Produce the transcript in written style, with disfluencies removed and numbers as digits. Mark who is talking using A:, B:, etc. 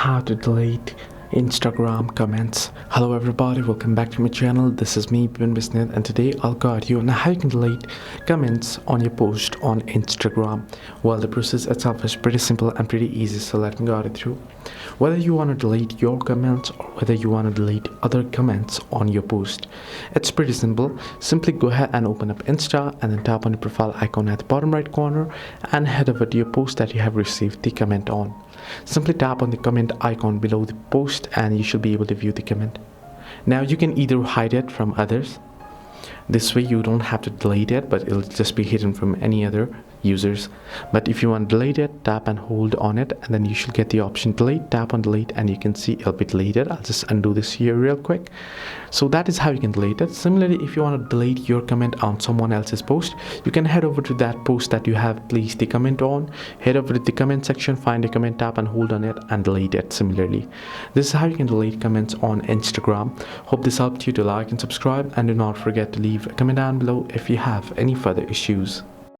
A: how to delete Instagram comments. Hello everybody, welcome back to my channel. This is me, Bisnet, and today I'll guide you on how you can delete comments on your post on Instagram. Well, the process itself is pretty simple and pretty easy, so let me guide it through. Whether you want to delete your comments or whether you want to delete other comments on your post, it's pretty simple. Simply go ahead and open up Insta and then tap on the profile icon at the bottom right corner and head over to your post that you have received the comment on. Simply tap on the comment icon below the post and you should be able to view the comment. Now you can either hide it from others. This way you don't have to delete it, but it'll just be hidden from any other users. But if you want to delete it, tap and hold on it and then you should get the option delete. Tap on delete and you can see it'll be deleted. I'll just undo this here real quick. So that is how you can delete it. Similarly, if you want to delete your comment on someone else's post, you can head over to that post that you have placed the comment on, head over to the comment section, find a comment, tap and hold on it and delete it. Similarly, this is how you can delete comments on Instagram. Hope this helped you. To like and subscribe, and do not forget to leave a comment down below if you have any further issues.